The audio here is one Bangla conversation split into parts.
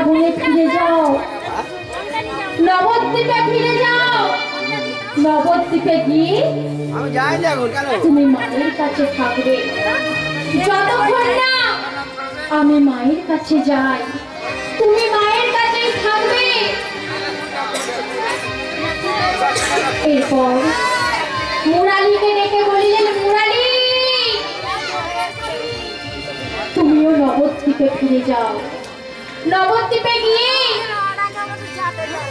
বৃন্দাবনে ফিরে যাও, নবদ্বীপে ফিরে যাও। নবদ্বীপে গিয়ে তুমি মায়ের কাছে থাকবে যতক্ষণ না আমি মায়ের কাছে যাই। তুমি মায়ের কাছেই থাকবে। এরপর মুরালিকে ডেকে বলিলেন, মুরালি তুমিও নবদ্বীপে ফিরে যাও। নবদ্বীপে গিয়ে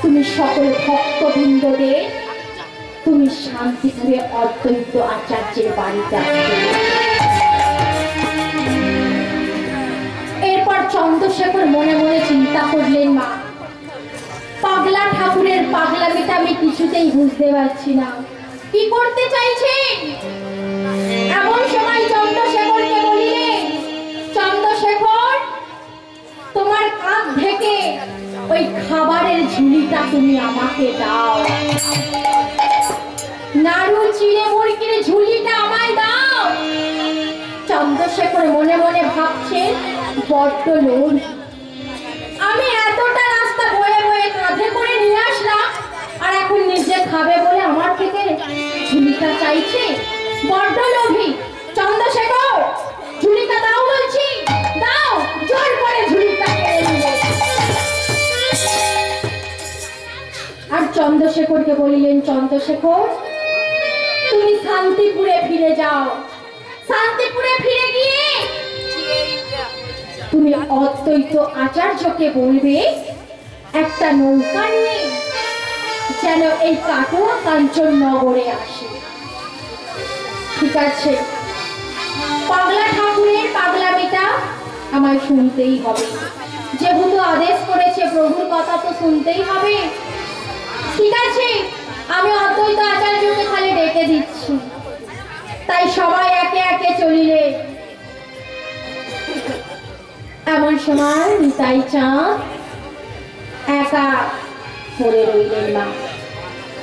তুমি সকল ভক্তবৃন্দদের তুমি শান্তিপুরে অদ্বৈত আচার্যের বাড়িতে আসবে। এরপর চন্দ্রশেখর মনে মনে চিন্তা করলেন, মা পাগলা ঠাকুরের পাগলামিটা আমি কিছুতেই বুঝতে পারছি না, কি করতে চাইছেন। এমন সময় চন্দ্রশেখরকে বলিলেন, চন্দ্রশেখর তোমার কাঁধ থেকে ওই খাবারের ঝুলিটা তুমি আমাকে দাও, নাড়ু চিড়ে মুরগির ঝুলিটা আমায় দাও। চন্দ্রশেখর মনে মনে ভাবছে, বড্ড লোভ, আমি এতটা রাস্তা বয়ে বয়ে কাঁধে করে নিয়ে আসলাম আর এখন নিজে খাবে বলে আমার থেকে ঝুলিটা চাইছে, বড্ড লোভী। চন্দ্রশেখর ঝুলিটা দাও বলছি, দাও। জোর করে ঝুলিটা কেড়ে নিলে। আর চন্দ্রশেখরকে বলিলেন, চন্দ্রশেখর তুমি শান্তিপুরে ফিরে যাও। শান্তিপুরে ফিরে গিয়ে তুমি অদ্বৈত আচার্যকে বলবে একটা নৌকা নিয়ে যেন এই কাটোয়া কাঞ্চন নগরে আসে। ঠিক আছে, পাগলা ঠাকুরের পাগলামিটা আমায় শুনতেই হবে, যেহেতু আদেশ করেছে প্রভুর কথা তো শুনতেই হবে। ঠিক আছে, আমি অদ্বৈত আচার্যকে খালি ডেকে দিচ্ছি। তাই সবাই একে একে চলিলে। এমন সময় নিতাই চাঁদ একা পড়ে রইলেন। মা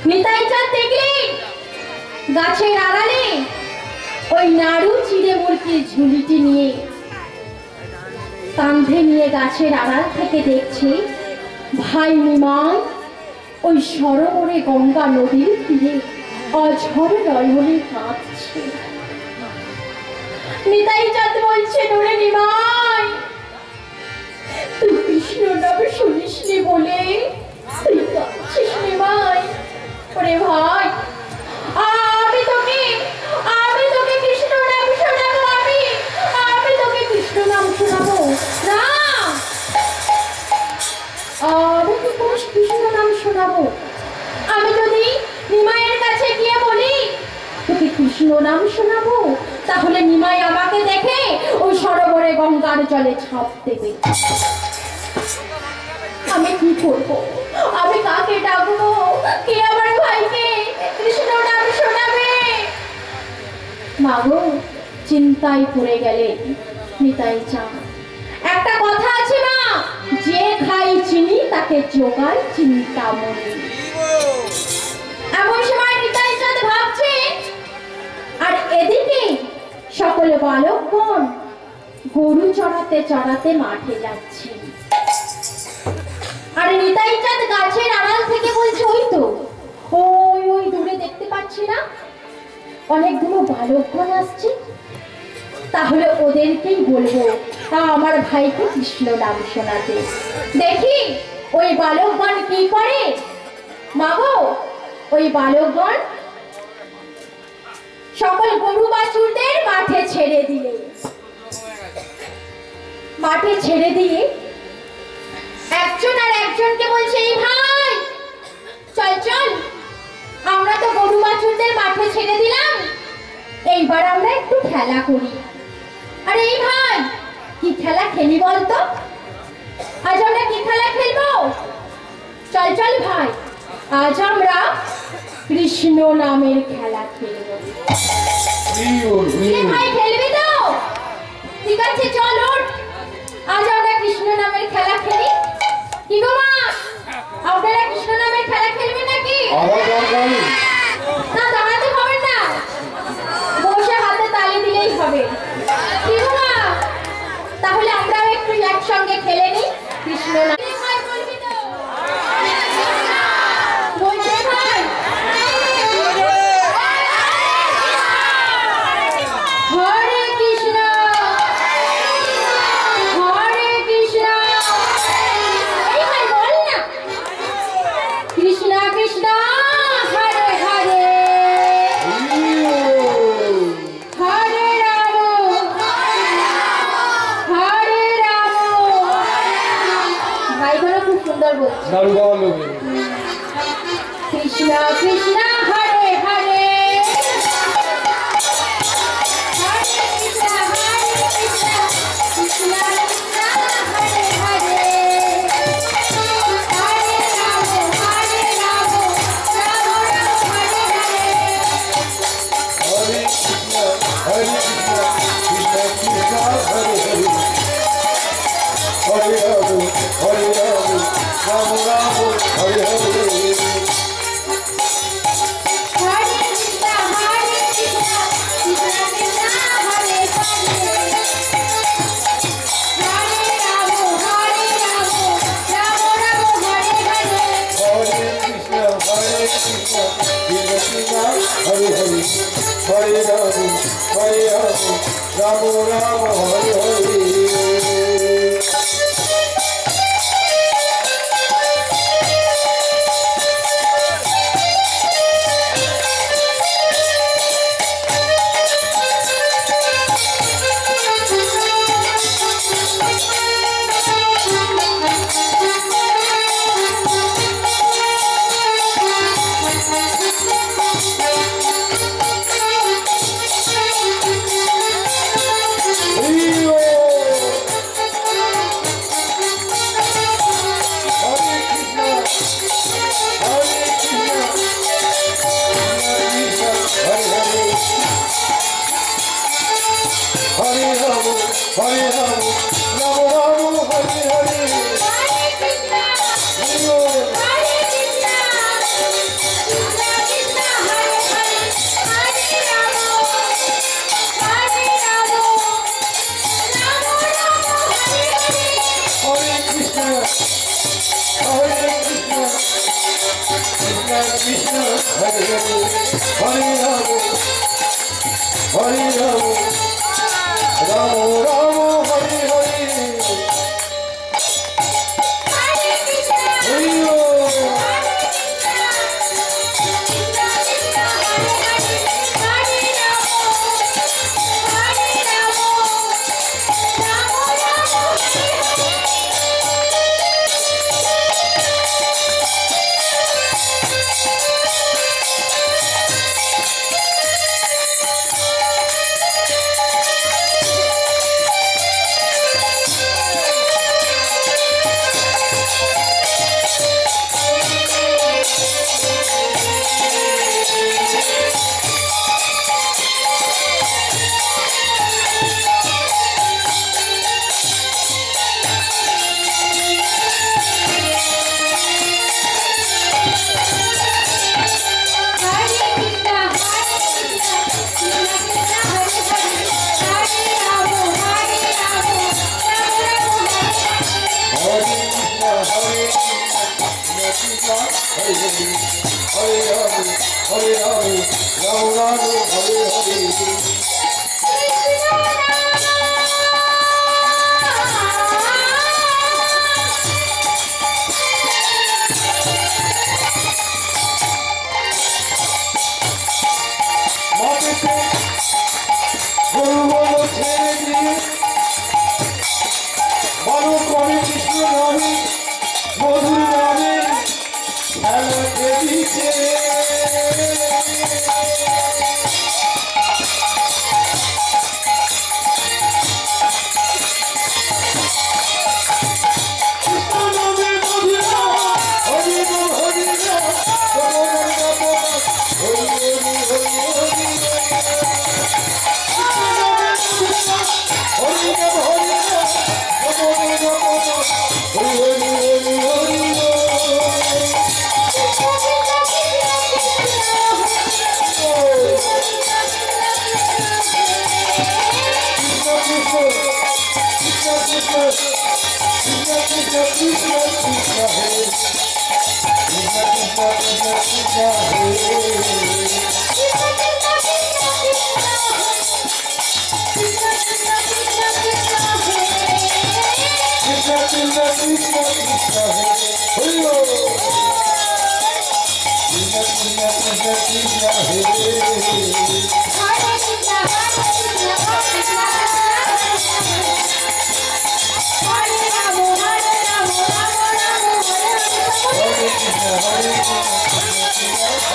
নিতাই চাঁদ দেখলেন গাছের আড়ালে ওই নাড়ু চিড়ে মুরগির ঝুলিটি নিয়ে কাঁধে নিয়ে গাছের আড়াল থেকে দেখছে ভাই নিমাই ওই সরোবরে গঙ্গা নদীর তীরে অঝরে নয়নে কাঁদছে। নিতাই চাঁদ বলছে, ওরে নিমাই তুই কৃষ্ণ নাম শুনিসনি বলে তুই কাঁদছিস নিমাই। ওরে ভাই আমি তোকে কৃষ্ণ নাম শোনাবো, আমি তোকে কৃষ্ণ নাম শোনাবো না, আমি তো কৃষ্ণ নাম শোনাবো। আমি যদি নিমাইয়ের কাছে গিয়ে বলি তোকে কৃষ্ণ নাম শোনাবো, তাহলে নিমাই আমাকে দেখে ওই সরোবরে গঙ্গার জলে ছাপ দেবে। আমি কি করবো? আমি কাকে ডাকবো? কে আমার ভাইকে কৃষ্ণ নাম শোনাবে? মাগো চিন্তায় পড়ে গেলেন নিতাই চাঁদ। একটা কথা আছে মা, যে খাই চিনি তাকে জোগায় চিন্তামণি। এমন সময় নিতাই চাঁদ ভাবছে, আর এদিকে সকল বালকগণ গরু চড়াতে চড়াতে মাঠে যাচ্ছে। আর নিতাই চাঁদ গাছের আড়াল থেকে বলছে, ওই তো ওই দূরে দেখতে পাচ্ছি না অনেকগুলো বালকগণ আসছে, তাহলে ওদেরকেই বলবো আমার ভাইকে কৃষ্ণ নাম শোনাতে। দেখি ওই বালকগণ কি করে। মাগো ওই বালকগণ সকল গরু বাছুরদের মাঠে ছেড়ে দিয়ে একজন আর একজনকে বলছে, এই ভাই চল চল, আমরা তো গরু বাছুরদের মাঠে ছেড়ে দিলাম, এইবার আমরা একটু খেলা করি। আরে এই ভাই কি খেলা খেলি বলতো? আজ আমরা কি খেলা খেলবো? চল চল ভাই, আজ আমরা কৃষ্ণ নামের খেলা খেলবো। ভাই খেলবি তো? ঠিক আছে চল ওঠ, আজ আমরা কৃষ্ণ নামের খেলা খেলি। কি গো মা, আপনারা কৃষ্ণ নামের খেলা খেলবেন নাকি? না দাঁড়াতে হবে না, বসে হাতে তালি দিলেই হবে। কি গো মা, তাহলে আমরাও একটু একসঙ্গে খেলে নিই কৃষ্ণ নাম।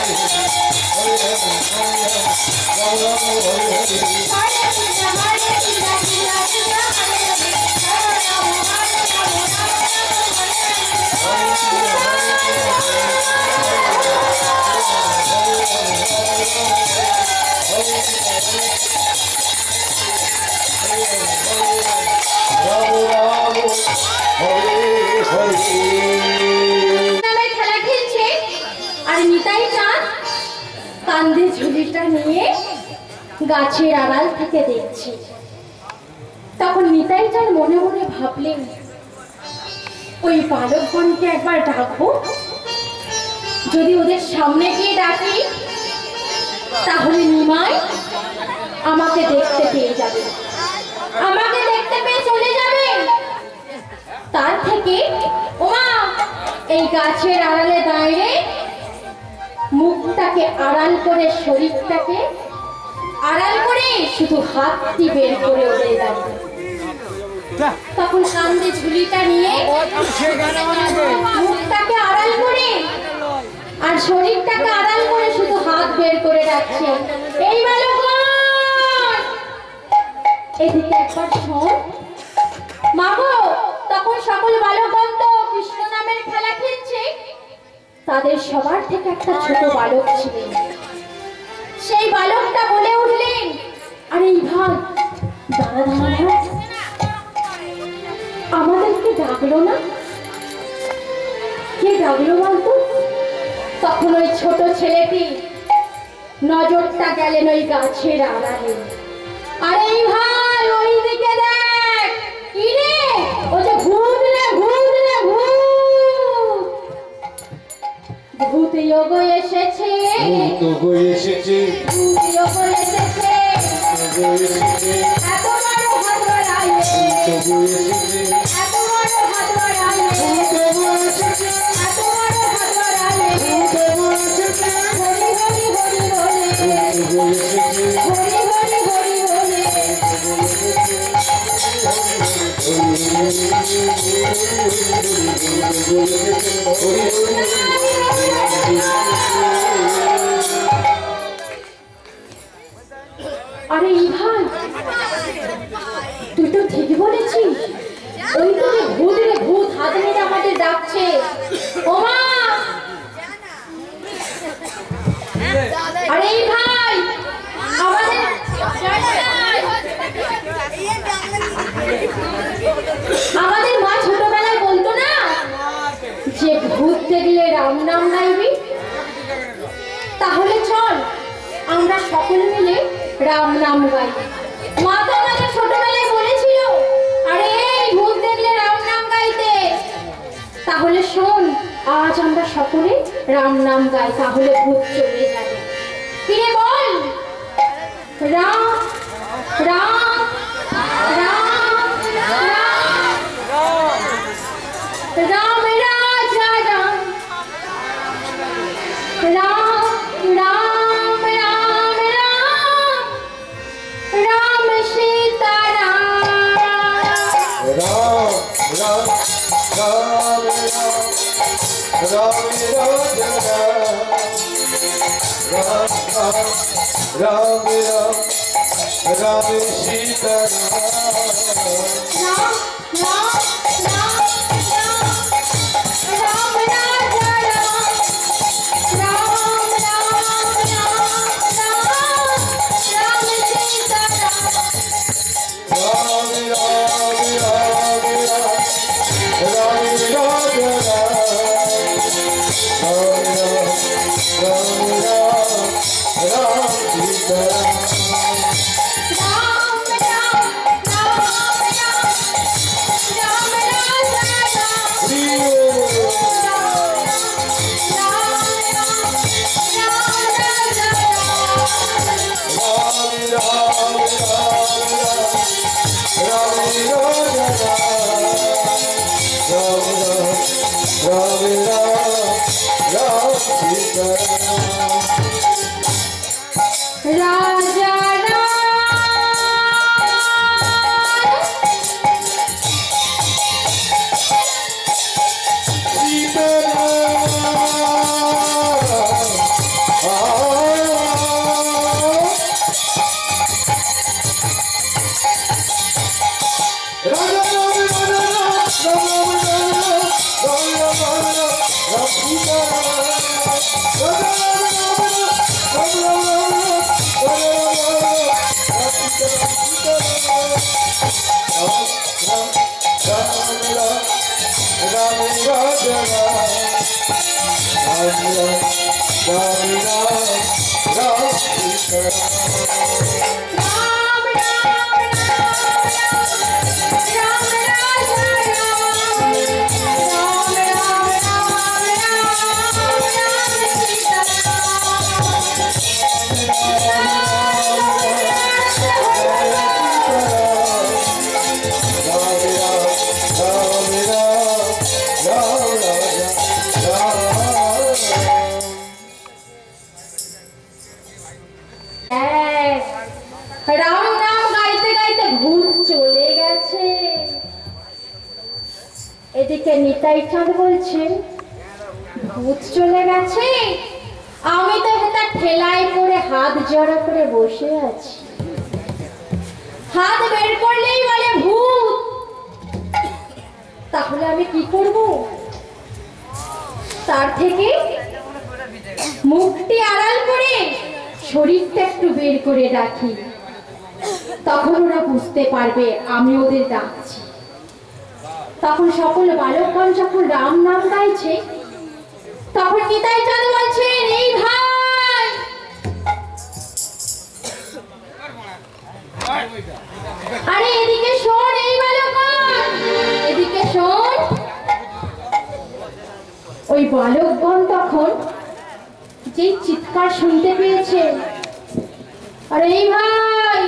Hare চাঁদ কান্দে ঝুলিটা নিয়ে গাছের আড়াল থেকে দেখছে। তখন নিতাই চাঁদ মনে মনে ভাবলেন, ওই বালকগণকে একবার ডাকবো। যদি ওদের সামনে গিয়ে ডাকি তাহলে নিমাই আমাকে দেখতে পেয়ে যাবে, আমাকে দেখতে পেয়ে চলে যাবে। তার থেকে ওমা এই গাছের আড়ালে দাঁড়িয়ে মুখটাকে আড়াল করে, শরীরটাকে আড়াল করে শুধু হাতটি বের করে উড়ে যাবে। তখন কান্দে ঝুলিটা নিয়ে মুখটাকে আড়াল করে আর শরীরটাকে আড়াল করে শুধু হাত বের করে রাখছে, এই বালকগণ এদিকে একবার শোন। মাগো, তখন সকল বালকগণ তো কৃষ্ণ নামের খেলা খেলছে। তাদের সবার থেকে একটা ছোট বালক ছিলেন। সেই বালকটা বলে উঠলেন, আরে এই ভাই দাঁড়া দাঁড়া, আমাদেরকে ডাকলো না? কে ডাকলো বলতো? তখন ওই ছোট ছেলেটি নজরটা গেলেন ওই গাছের আড়ালে। আরে এই ভাই ওই দিকে দেখ, কি রে? ও যে ভূত রে, ভূত রে, ভূত! ভূত যোগ এসেছে, ভূত যোগ এসেছে, ভূত যোগ এসেছে, এত বড় হাত বাড়ায়, ভূত যোগ এসেছে, এত বড় হাত বাড়ায়, ভূত যোগ এসেছে, এত বড় হাত বাড়ায়, ভূত যোগ এসেছে, হরি হরি হরি বলে, ভূত যোগ এসেছে, হরি হরি হরি বলে, আরে এই ভাই তুই তো ঠিকই বলেছিস, ওই তো ভূত রে ভূত, হাত মেরে আমাদের ডাকছে। ওমা আরে এই ভাই আমাদের আমাদের মা ছোটবেলায় বলতো না যে ভূত দেখলে রাম নাম গাইবি? তাহলে চল আমরা সকলে মিলে রাম নাম গাই। মা তো আমাদের ছোটবেলায় বলেছিল, আরে এই ভূত দেখলে রাম নাম গাইতে। তাহলে শোন, আজ আমরা সকলে রাম নাম গাই, তাহলে ভূত চলে যাবে। কিরে বল, রাম রাম রাম রাম রাম রাজা রাম রাম রাম রাম রাম রাম सीता राम राम राम राम राम राम राम राम सीता राम राम राम राम राजा राम राम राम राम राम सीता राम राम राम राम राम राजा राम राम सीता राम राजा राम রাম নাম গাইতে গাইতে ভূত চলে গেছে। এদিকে নিতাই চাঁদ বলছে ভূত চলে গেছে, আমি তো এটা ঠেলায় করে হাত জড়ো করে বসে আছি, হাত বের করলেই বলে ভূত। তাহলে আমি কি করব? তার থেকে মুখটি আড়াল করে শরীরটা একটু বের করে রাখি, তখন ওরা বুঝতে পারবে আমি ওদের ডাকছি। তখন সকল বালকগণ যখন রাম নাম গাইছে, তখন নিতাই চাঁদ বলছেন এই ভাই, আরে এদিকে শোন, এই বালকগণ এদিকে শোন। ওই বালকগণ তখন যে চিৎকার শুনতে পেয়েছে, আরে এই ভাই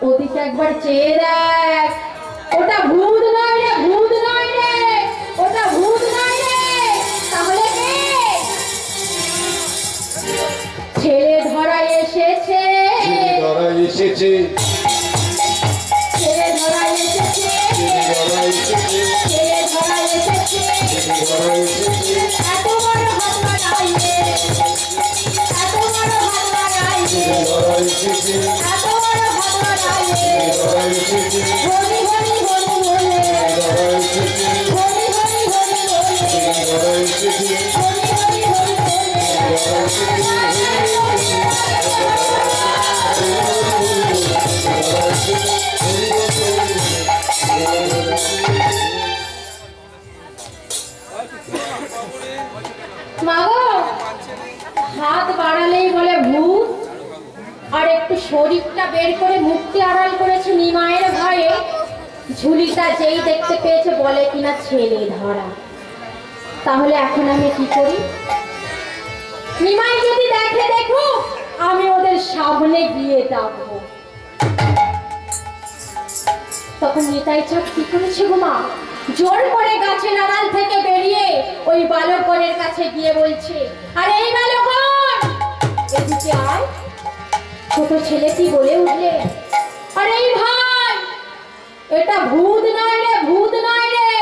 ওদিকে একবার চেয়ে দেখ, ওটা ভূত নয় রে, ভূত নয় রে, ওটা ভূত নয় রে। তাহলে কে? ছেলে ধরা এসেছে, ছেলে ধরা এসেছে, ছেলে ধরা এসেছে, ছেলে ধরা এসেছে। এত বড় হাত বাড়াইলে, এত বড় হাত বাড়াইলে, এত বড় হাত বাড়াইলে, হরি হরি হরি বলে, হরি হরি হরি বলে, হরি হরি হরি মাগো, হাত বাড়ালেই বলে ভূত, আর একটু শরীরটা বের করে মুক্তি আড়াল করেছে নিমায়ের ভয়ে, ঝুলিটা যেই দেখতে পেয়েছে বলে কিনা ছেলে ধরা। তাহলে এখন আমি কি করি? নিমাই যদি দেখে দেখো, আমি ওদের সামনে গিয়ে ডাকবো। তখন নিতাই চাঁদ কি করেছে গো মা, জোর করে গাছের আড়াল থেকে বেরিয়ে ওই বালকগণের কাছে গিয়ে বলছে, আরে এই বালকগণ এদিকে আয়। ছোট ছেলেটি বলে উঠলে, আরে এই ভাই এটা ভূত নয় রে, ভূত নয় রে,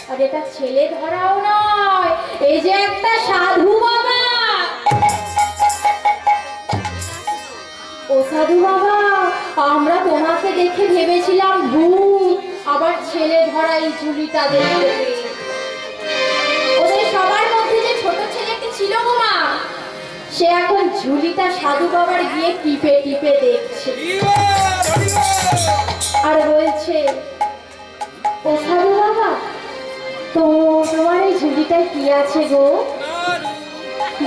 আর এটা ছেলে ধরাও নয়, এই যে একটা সাধু বাবা। ও সাধু বাবা, আমরা তোমাকে দেখে ভেবেছিলাম ভূত, আবার ছেলে ধরা এই ঝুলিটা দেখতে। ওদের সবার মধ্যে যে ছোট ছেলেটি ছিল গো মা, সে এখন ঝুলিটা সাধু বাবার গিয়ে টিপে টিপে দেখছে আর বলছে, ও সাধু বাবা, তো তোমার এই ঝুলিটায় কি আছে গো,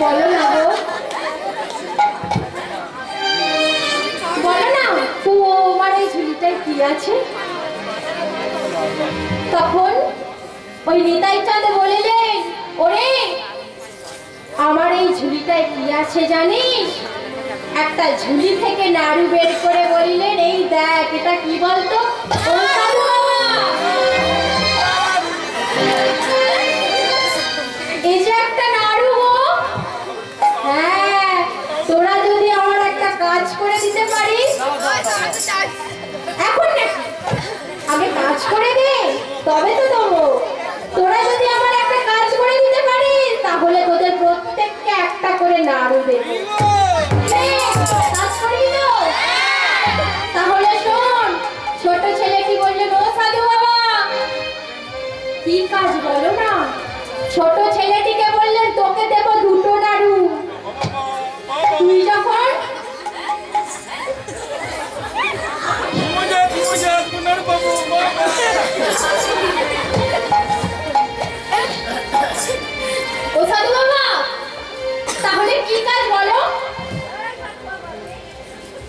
বলো না গো, বলো না তোমার এই ঝুলিটায় কি আছে। তখন ওই নিতাই চাঁদ বলিলেন, ওরে আমার এই ঝুলিটায় কি আছে জানিস? একটা ঝুলি থেকে নাড়ু বের করে বলিলেন, এই দেখ এটা কি বলতো। ও সাধু বাবা, এই যে একটা নাড়ু গো, হ্যাঁ তোরা যদি আমার একটা কাজ করে দিতে পারিস, এখন না আগে কাজ করে দে তবে তো দেবো। তোরা যদি আমার একটা কাজ করে দিতে পারিস, তাহলে তোদের প্রত্যেককে একটা করে নাড়ু দেবো। কাজ করি তো? তাহলে শোন, ছোট ছেলেটি বললেন, ও সাধু বাবা কি কাজ বলো না। ছোট ছেলেটিকে বললেন, তোকে দেবো দুটো নাড়ু, তুই যখন ও সাধু বাবা তাহলে কি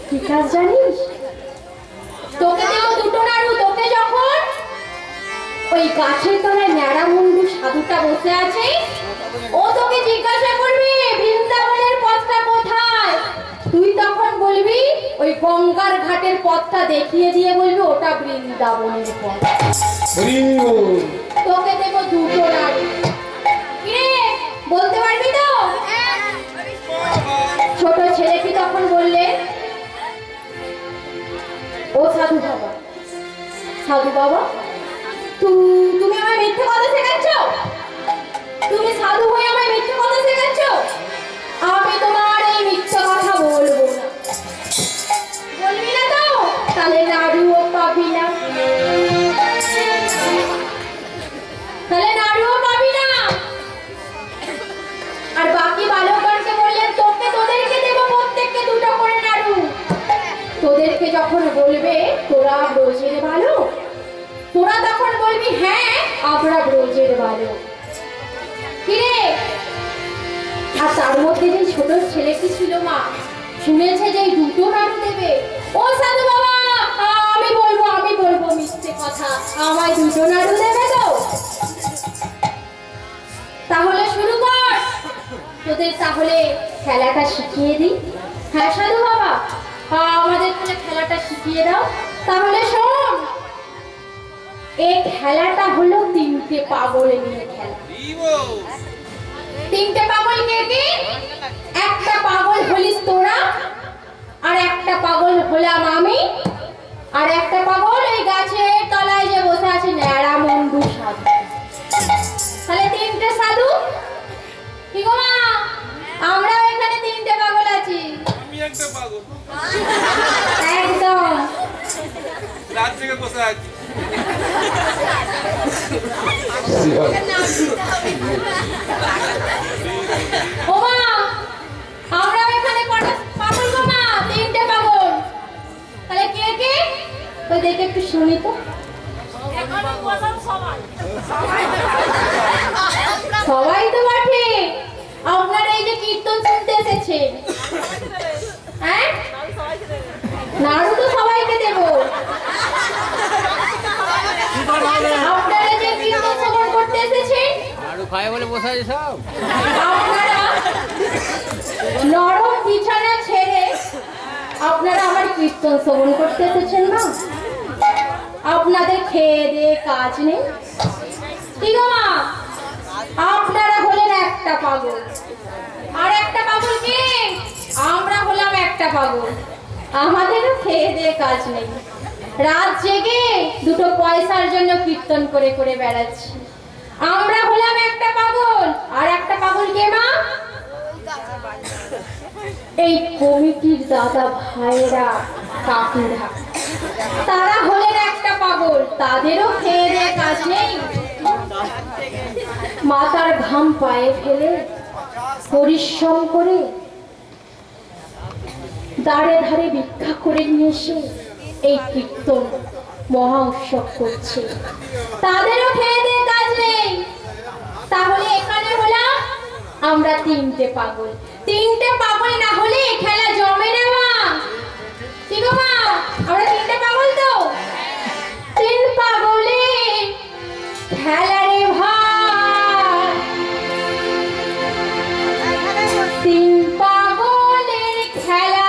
কি কাজ জানিস? তোকে দেবো দুটো নাড়ু। তোকে যখন ওই গাছের তলায় ন্যাড়া মুন্ডু সাধুটা বসে আছে, ও তোকে জিজ্ঞাসা করবে বৃন্দাবনের পথটা কোথায়, তুই তখন বলবি ওই গঙ্গার ঘাটের পথটা দেখিয়ে দিয়ে বলবি ওটা বৃন্দাবনের পথ। তোকে দেবো দুটো নাড়ু। কিরে বলতে পারবি তো? ছোট ছেলেটি তখন বললে, ও সাধু বাবা, সাধু বাবা তুমি আমায় মিথ্যে কথা শেখাচ্ছ? তুমি সাধু হয়ে আমায় মিথ্যে কথা শেখাচ্ছ? আমি তোমার এই মিথ্যে কথা বলবো না। বলবি না তো? তাহলে নাড়ুও পাবি না, তাহলে নাড়ুও পাবি না। আর বাকি বালকগণকে বললেন, তোদেরকে দেবো প্রত্যেককে দুটো করে নাড়ু। তোদেরকে যখন বলবে তোরা ব্রজের বালক, তোরা তখন বলবি হ্যাঁ আমরা ব্রজের বালক। কিরে? আর তার মধ্যে যে ছোট ছেলেটি ছিল মা, শুনেছে যে দুটো নাড়ু দেবে। ও সাধু বাবা, আমি বলবো মিথ্যে কথা, আমায় দুটো নাড়ু দেবে তো? তাহলে শুরু কর, তোদের তাহলে খেলাটা শিখিয়ে দিই। হ্যাঁ সাধু বাবা, আমাদের তাহলে খেলাটা শিখিয়ে দাও। তাহলে শোন, এই খেলাটা হলো তিনটে পাগল নিয়ে খেলা। তিনটে পাগল কে কে? একটা পাগল হলিস তোরা, আর একটা পাগল হলাম আমি, আর একটা পাগল এই গাছের তলায় যে বসে আছে ন্যাড়া মুন্ডু সাধু। তাহলে তিনটে সাধু। কি গো মা, আমরাও এখানে তিনটে পাগল আছি। আমি একটা পাগল। একদম রাত থেকে বসে আছি। ও মা, আমরাও এখানে কটা পাগল গো মা? তিনটে পাগল। তাহলে কে কে? ওই দেখে একটু শুনি তো। সবাই তো বটে। আপনারা এই যে কীর্তন শুনতে এসেছেন, হ্যাঁ নাড়ু তো সবাইকে দেবো। আপনারা যে কীর্তন শ্রবণ করতে এসেছেন, আপনারা নরম বিছানা ছেড়ে আপনারা আমার কীর্তন শ্রবণ করতে এসেছেন না? আপনাদের খেয়ে দিয়ে কাজ নেই? ঠিক মা, আপনারা হলেন একটা পাগল, আর একটা পাগল কে? আমরা হলাম একটা পাগল। আমাদেরও খেয়ে দিয়ে কাজ নেই, রাত জেগে দুটো পয়সার জন্য কীর্তন করে করে বেড়াচ্ছি। আমরা হলাম একটা পাগল, আর একটা পাগল কে মা? এই কমিটির দাদা ভাইরা কাকুরা, তারা হলেন একটা পাগল, তাদেরও খেয়ে দিয়ে কাজ নেই। মাথার ঘাম পায়ে ফেলে পরিশ্রম করে দাঁড়ে ধারে ভিক্ষা করে নিয়ে এসে এই কীর্তন মহা উৎসব করছে, তাদেরও খেয়ে দিয়ে কাজ নেই। তাহলে এখানে হলাম আমরা তিনটে পাগল। তিনটে পাগল না হলে খেলা জমে না মা। ঠিক মা, আমরা তিনটে পাগল তো? তিন পাগলে খেলা রে ভাই, তিন পাগলের খেলা।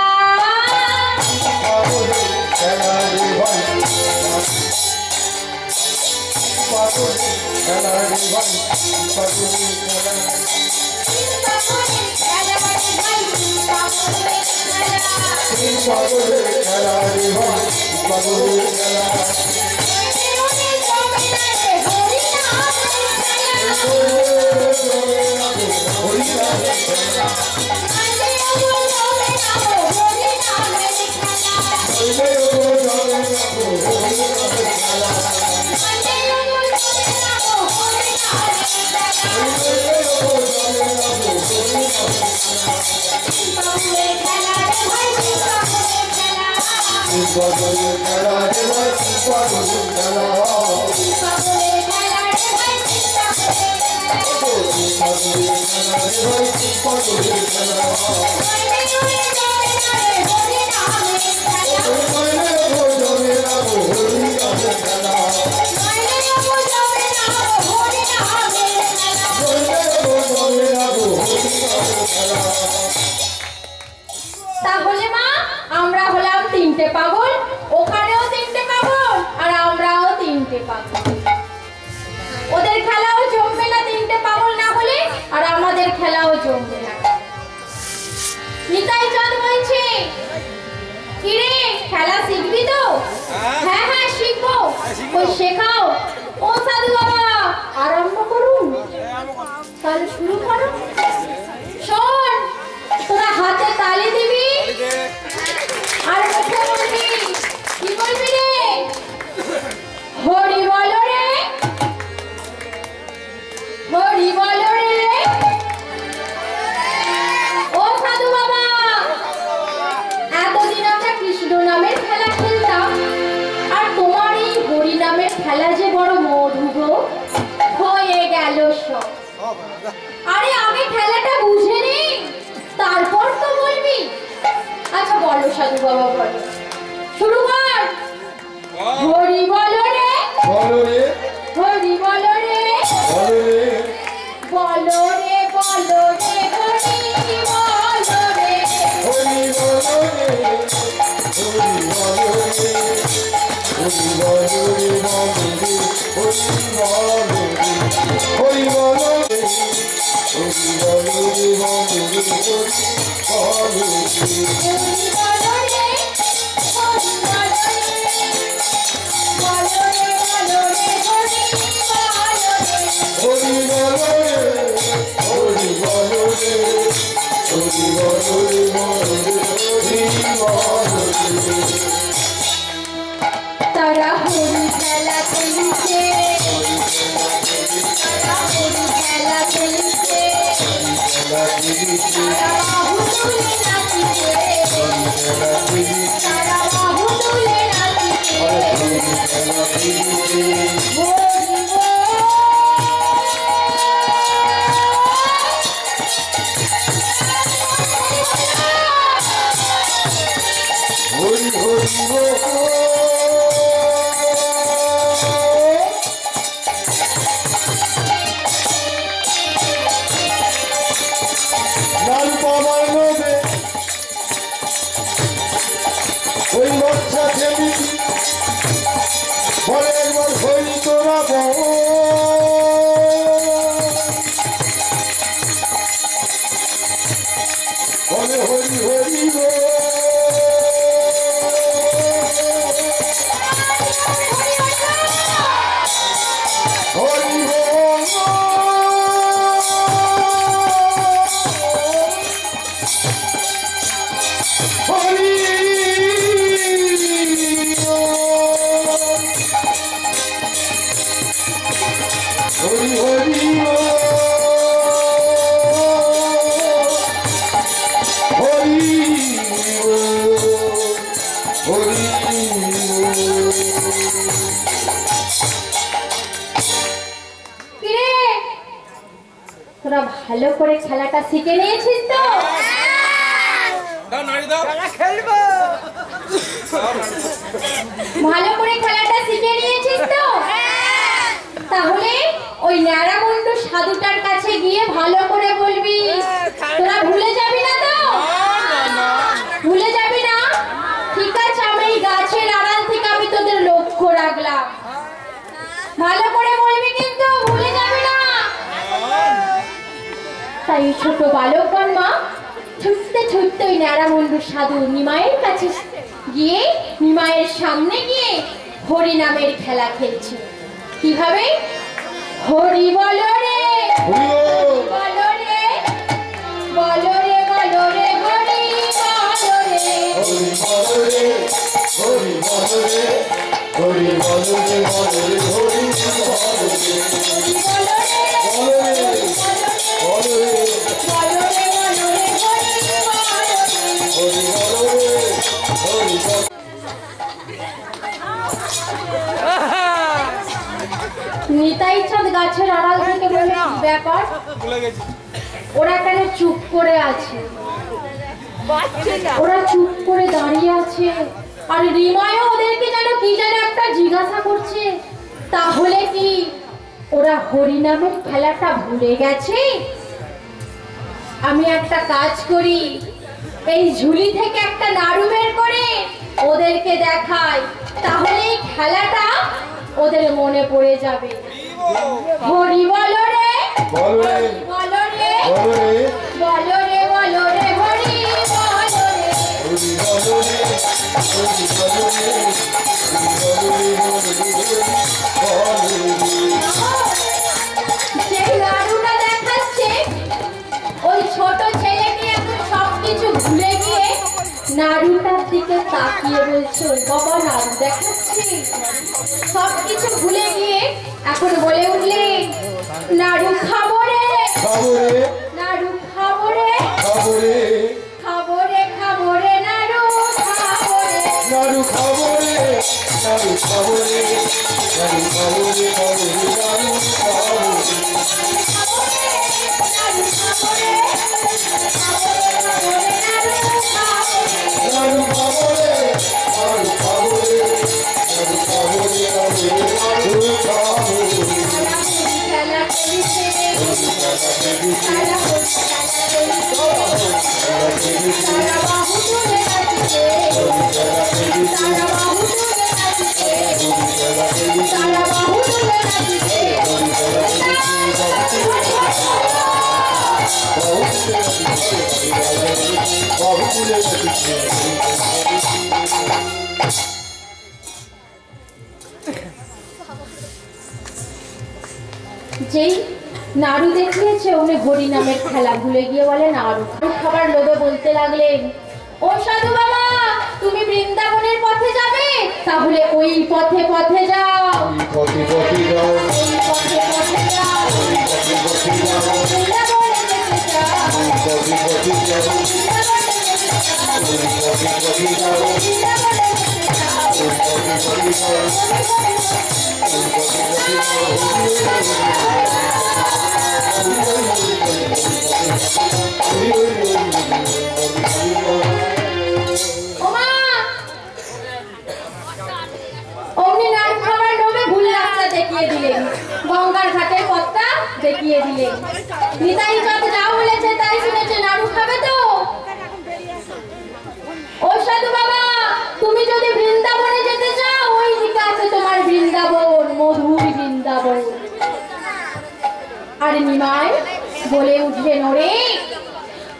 তাহলে মা আমরা হলাম তিনটে পাগল, ওখানেও তিনটে পাগল আর আমরাও তিনটে পাগল। ওদের খেলাও জমবে না তিনটে পাগল না হলে, আর আমাদের খেলাও জমবে না। নিতাই চাঁদ বলছে, কিরে খেলা শিখবি তো? হ্যাঁ হ্যাঁ শিখবো। ওই শেখাও। ও সাধু বাবা আরম্ভ করুন, তাহলে শুরু করো। শোন, তোরা হাতে তালি দিবি আর মুখে বলবি। কি বলবি রে? হরি বলো রে, হরি বলো রে। ও সাধু বাবা, এতদিন আমরা কৃষ্ণ নামের খেলা খেলতাম, আর তোমার এই হরি নামের খেলা যে বড় মধুর হয়ে গেল সব। আরে আগে খেলাটা বুঝে নি, তারপর তো বলবি। আচ্ছা বলো সাধু বাবা, বলো, শুরু কর। হরি বলো রে, বলো রে, হরি বলো রে, বলো রে, বলো রে, বলো রে, হরি বলো রে, হরি বলো রে, হরি বলো রে, হরি বলো রে, বলো রে, হরি বলো রে, হরি বলো রে, হরি বলো রে, বলো রে, হরি বলো রে। হরি বলো রে, হরি বলো রে, বলো রে, বলো রে, হরি বলো রে। হরি বলো রে, হরি বলো রে, হরি বলো রে, বলো রে, হরি বলো রে। তারা হরি খেলা খেলছে, তারা হরি খেলা খেলছে, তারা বাহু তুলে নাচিছে, তারা বাহু তুলে নাচিছে। হরি বল। হরি হরি বল। লাল বাবার নবে ওই বাচ্চা ছেলে বলে একবার হরি তোরা বলে হরি হরি গো। হরি বল। হরি হরি হরি হরি কিরে, তোরা ভালো করে খেলাটা শিখে নিয়েছিস তো? দাও নাড়ি দাও। ভালো করে খেলাটা শিখে নিয়েছিস তো? তাহলে ওই ন্যাড়া বন্ধু সাধুটার কাছে গিয়ে ভালো করে বলবি। তোরা ভুলে যাবি না তো? ভুলে যাবি না? ঠিক আছে, আমি এই গাছের আড়াল থেকে আমি তোদের লক্ষ্য রাখলাম। ভালো করে বলবি কিন্তু, ভুলে যাবি না। তাই ছোট বালকগণ মা ছুটতে ছুটতে ওই ন্যাড়া বন্ধু সাধু নিমাইয়ের কাছে গিয়ে নিমাইয়ের সামনে গিয়ে হরি নামের খেলা খেলছে। কিভাবে? হরি বলো রে, বলো রে, বলো রে, বলো রে, হরি বলো রে, হরি বলো রে, হরি বলো রে, হরি বলো রে, বলো রে, হরি বলো রে। হরি বলো রে, বলো রে, বলো রে, বলো রে, বলো রে, হরি বলো রে। হরি বলো রে, হরি বলো। নিতাই চাঁদ গাছের আড়াল থেকে বলে, ব্যাপার ভুলে গেছি। ওরা কেন চুপ করে আছে? ওরা চুপ করে দাঁড়িয়ে আছে, আর রিমায়ও ওদেরকে যেন কি যেন একটা জিজ্ঞাসা করছে। তাহলে কি ওরা হরিনামের খেলাটা ভুলে গেছে? আমি একটা কাজ করি, এই ঝুলি থেকে একটা নাড়ু বের করে ওদেরকে দেখায়, তাহলে এই খেলাটা ওদের মনে পড়ে যাবে। হরি বলো রে, বলো রে, বলো রে, বলো রে, বলো রে, বলো রে, হরি বলো রে। হরি বলো রে, হরি বলো রে, হরি বলো রে, বলো রে। যে নাড়ুটা দেখাচ্ছে ওই ছোট ছেলেটি এখন সবকিছু ভুলে গিয়ে নাড়ুটার দিকে তাকিয়ে বলছে, বাবা নাড়ু দেখাচ্ছি। সবকিছু ভুলে গিয়ে এখন বলে উঠলেন, নাড়ু খাবো রে, খাবো রে, নাড়ু খাবো রে, খাবো রে, খাবো রে, খাবো রে, নাড়ু খাবো রে। নাড়ু খাবো রে, নাড়ু খাবো রে, নাড়ু খাবো রে, খাবো রে, নাড়ু খাবো রে। নাড়ু খাবো রে, নাড়ু খাবো রে, নাড়ু খাবো রে, খাবো রে, নাড়ু খাবো রে। খেলা খেলছে, খেলা করছে, তারা বাহু তুলে নাচছে, তারা বাহু তুলে নাচছে, তারা বাহু তুলে নাচছে। যেই নাড়ু দেখিয়েছে উনি হরি নামের খেলা ভুলে গিয়ে বলে নাড়ু খাবার লোভে বলতে লাগলেন, ও সাধু বাবা তুমি বৃন্দাবনের পথে যাবে, তাহলে ওই পথে পথে যাও, পথে পথে যাও, ওই পথে পথে যাও, পথে পথে যাও, বৃন্দাবনে যেতে চাও, পথে পথে যাও, বৃন্দাবনে যেতে চাও, পথে পথে যাও, বৃন্দাবনে যেতে চাও, পথে পথে যাও, ওমা অমনি নাড়ু খাবার লোভে ভুল রাস্তা দেখিয়ে দিলেন, গঙ্গার ঘাটের পথটা দেখিয়ে দিলেন। নিতাই চাঁদ যা বলেছে তাই শুনেছে, নাড়ু খাবে তো? ও সাধু বাবা তুমি যদি বৃন্দাবনে যেতে চাও, ওই দিকে আছে তোমার বৃন্দাবন, মধুর বৃন্দাবন। আর নিমাই বলে উঠলেন, ওরে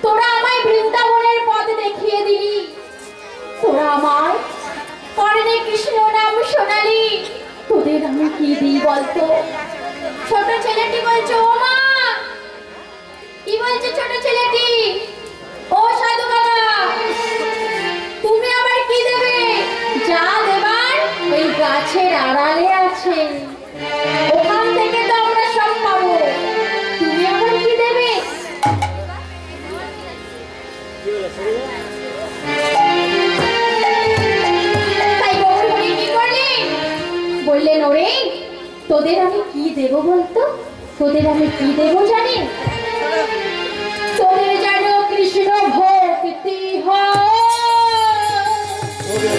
তোরা আমায় বৃন্দাবনের পথ দেখিয়ে দিলি, তোরা আমায় কর্ণে কৃষ্ণ নাম শোনালি, তোদের আমি কি দিই বলতো? ছোট ছেলেটি বলছে, ও মা কি বলছে ছোট ছেলেটি? ও সাধু বাবা তুমি আবার কি দেবে? যা দেবার ওই গাছের আড়ালে আছে, ওখান থেকে তো আমরা সব পাবো, তুমি আবার কি দেবে? তাই গৌর হরি কি করলেন? বললেন, ওরে তোদের আমি কি দেব বলতো? তোদের আমি কি দেব জানি? তোদের যেন কৃষ্ণ ভক্তি হয়, তোদের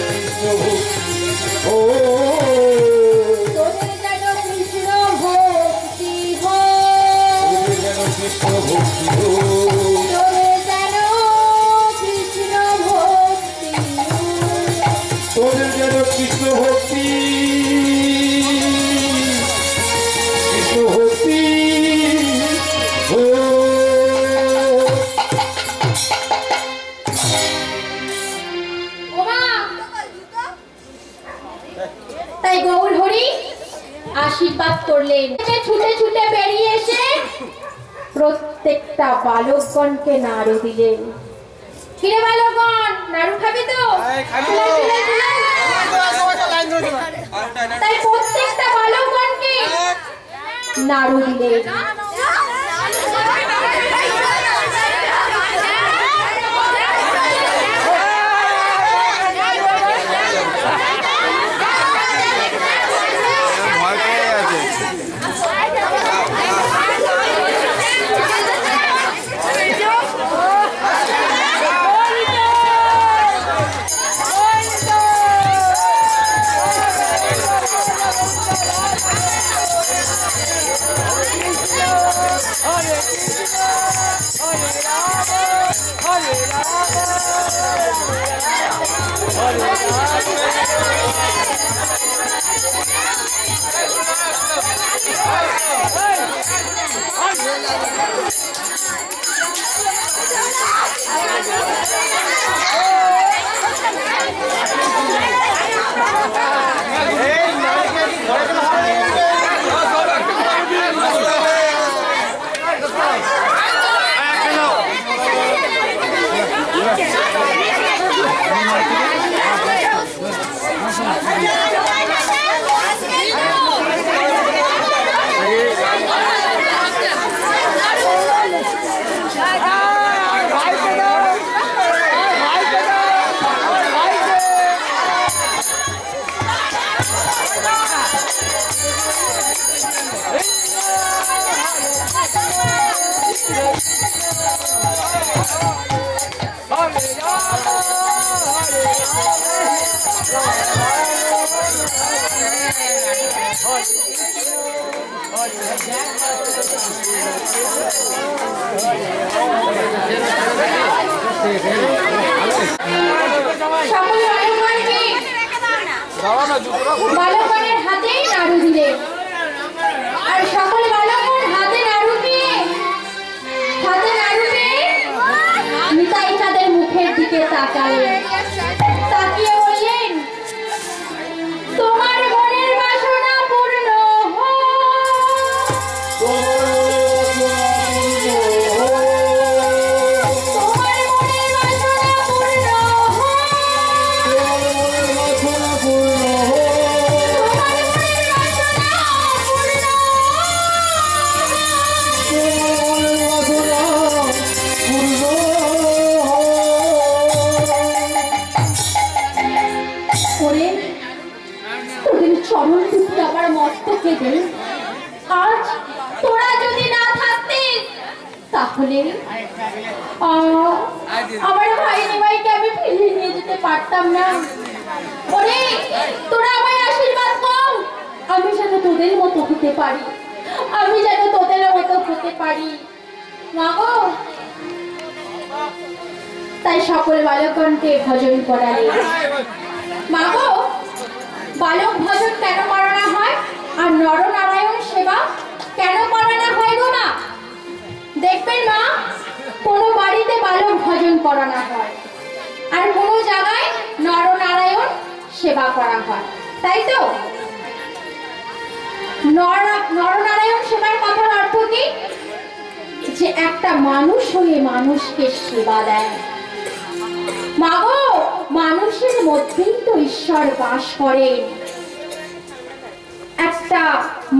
যেন কৃষ্ণ ভক্তি হয়, তোদের যেন কৃষ্ণ ভক্তি হয়। তোদের যেন কৃষ্ণ ভক্তি, কৃষ্ণ ভক্তি ওমা তাই গৌর হরি আশীর্বাদ করলেন। ছুটে ছুটে বেরিয়ে এসে প্রত্যেকটা বালকগণকে নাড়ু দিলেন। কিরে বালকগণ নাড়ু খাবি তো? তাই প্রত্যেকটা বালকগণকে নাড়ু দিলেন। বালকগণের হাতেই নাড়ু দিলে আর সকল বালকগণ হাতে নাড়ু পেয়ে নিতাই চাঁদের মুখের দিকে তাকালেন। তাকিয়ে বললেন, তোমার মনের বাসনা পূর্ণ চরণ দুটি আমার মস্তকে দে। আজ তোরা যদি না থাকতিস তাহলে আমার ভাই নিমাইকে আমি ফিরিয়ে নিয়ে যেতে পারতাম না। ওরে তোরা আমায় আশীর্বাদ কর, আমি যেন তোদের মতো হতে পারি, আমি যেন তোদের মতো হতে পারি মা গো। তাই সকল বালকগণকে ভজন করালে। মা গো, বালক ভজন কেন করানো হয় আর নরনারায়ণ সেবা কেন করানো হয় গো মা? দেখবেন মা, কোনো বাড়িতে বালক ভজন করানো হয় আর কোনো জায়গায় নরনারায়ণ সেবা করা হয়, তাই তো? নরনারায়ণ সেবার কথার অর্থ কি? যে একটা মানুষ হয়ে মানুষকে সেবা দেয়। মা গো, মানুষের মধ্যেই তো ঈশ্বর বাস করেন। একটা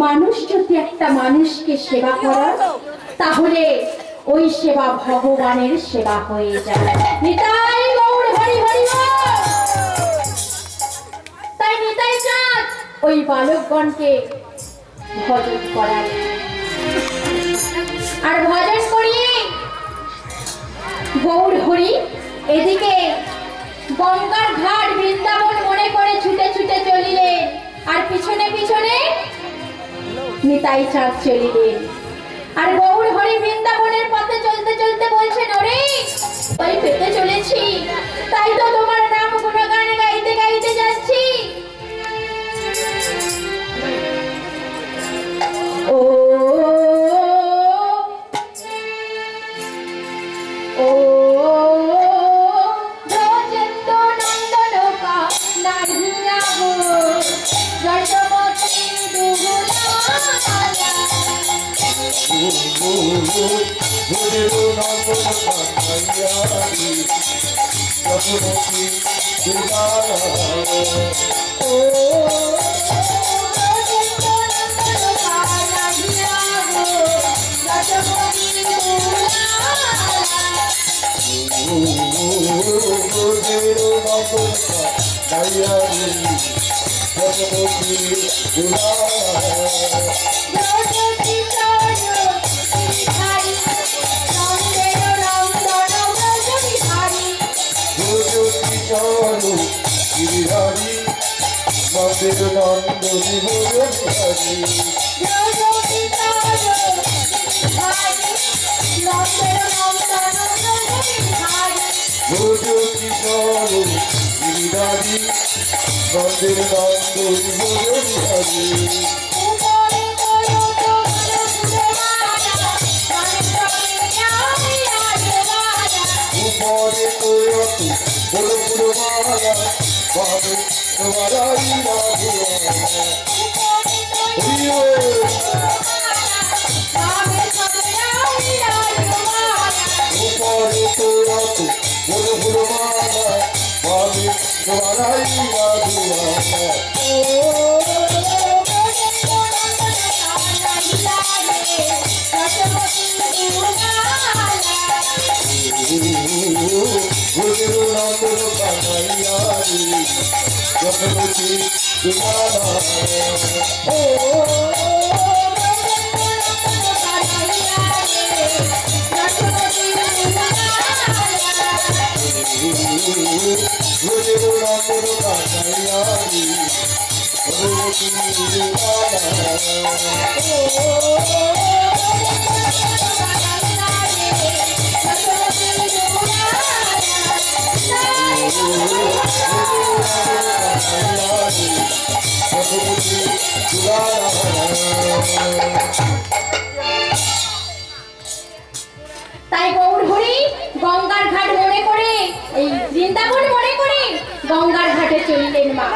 মানুষ যদি একটা মানুষকে সেবা করে তাহলে ওই সেবা ভগবানের সেবা হয়ে যায়। নিতাই গৌর হরি হরি বল। তাই নিতাই চাঁদ ওই বালকগণকে ভজন করায় আর ভজন করিয়ে গৌর হরি এদিকে গঙ্গার ঘাট বৃন্দাবন মনে করে ছুটে ছুটে চলিলেন আর পিছনে পিছনে নিতাই চাঁদ চলিলেন। আর গৌর হরি বৃন্দাবনের পথে চলতে চলতে বলছেন, ওরে ওই পেতে চলেছি, তাই তো তোমার নাম গুণগান গাইতে গাইতে যাচ্ছি। ও ও বিহারি নন্দের নন্দন বলে বিহারি উপরে তোরতু বড় বড় মালা বাবে তোমারাই রাধুয়া উপরে তোরতু বড় বড় মালা বাবে তোমারাই রাধুয়া Guru Nandur Kanayari, Japanati Dumara. Guru Nandur Kanayari, Japanati তাই গৌরহরি গঙ্গার ঘাট মনে করে এই বৃন্দাবন মনে করে গঙ্গার ঘাটে চলিলেন মা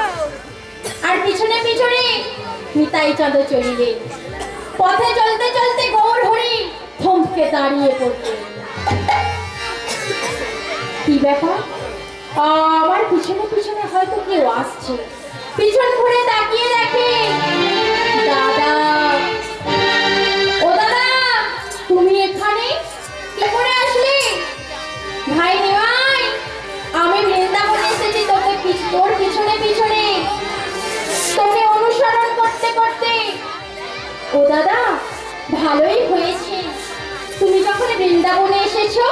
আর পিছনে পিছনে নিতাই চাঁদ চলিলেন পথে চলতে চলতে গৌরহরি থমকে দাঁড়িয়ে পড়লেন কি ব্যাপার আমার পিছনে পিছনে হয়তো কেউ আসছে পিছন ঘুরে তাকিয়ে দেখে দাদা ও দাদা তুমি এখানে কি করে আসলে ভাই নিমাই আমি বৃন্দাবনে এসেছি তোর পিছনে পিছনে তোকে অনুসরণ করতে করতে ও দাদা ভালোই হয়েছে তুমি যখন বৃন্দাবনে এসেছো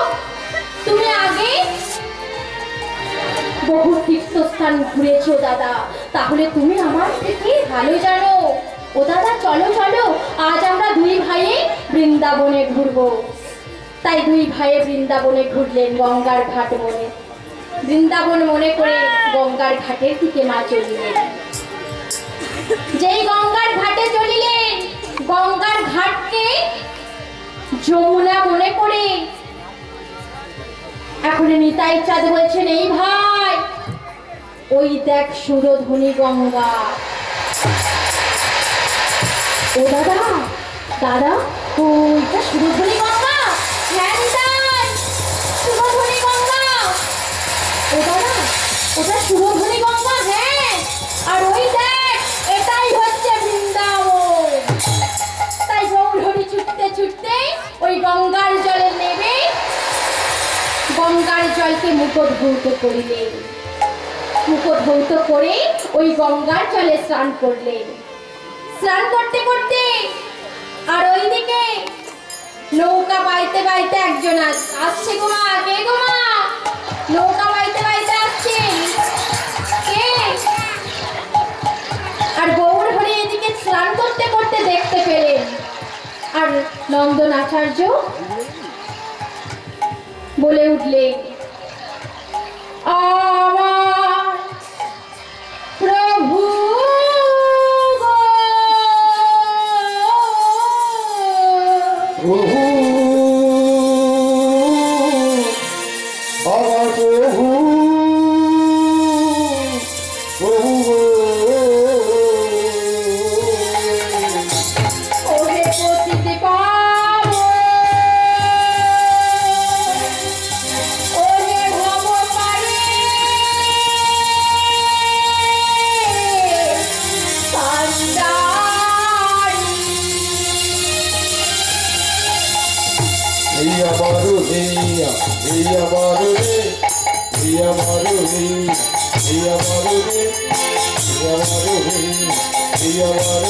তুমি আগে বহু তীর্থস্থান ঘুরেছো দাদা তাহলে তুমি আমার থেকে ভালো জানো ও দাদা চলো চলো আজ আমরা দুই ভাইয়ে বৃন্দাবনে ঘুরবো তাই দুই ভাইয়ে বৃন্দাবনে ঘুরলেন গঙ্গার ঘাট মনে বৃন্দাবন মনে করে গঙ্গার ঘাটের দিকে মা চলিলেন যেই গঙ্গার ঘাটে চলিলেন গঙ্গার ঘাটকে যমুনা মনে করে এখন নিতাই চাঁদ বলছেন এই ভাই ওই দেখ সুরধ্বনি গঙ্গা ও দাদা দাদা ওইটা সুরধ্বনি গঙ্গা হ্যাঁ নিতাই সুরধ্বনি গঙ্গা ও দাদা ওটা সুরধ্বনি গঙ্গা হ্যাঁ আর ওই দেখ এটাই হচ্ছে বৃন্দাবন তাই গৌরহরি ছুটতে ছুটতে ওই গঙ্গার জলে নেমে গঙ্গার জলকে মুখোদ্ভূত করিলেন মুখোদ্ভূত করে ওই গঙ্গার জলে স্নান করলেন স্নান করতে করতে আর ওইদিকে নৌকা বাইতে বাইতে একজন আসছে গো মা কে গো মা নৌকা বাইতে বাইতে আসছে কে আর গৌরহরি এদিকে স্নান করতে করতে দেখতে পেলেন আর নন্দন আচার্য বলে উঠলেন আমার প্রভু প্রভু আমার প্রভু প্রভু ওরে পতিতে পাবো ওরে ভব পারে কান্দারি এই আমার এই আমার এই আমার এই আমার এই আমার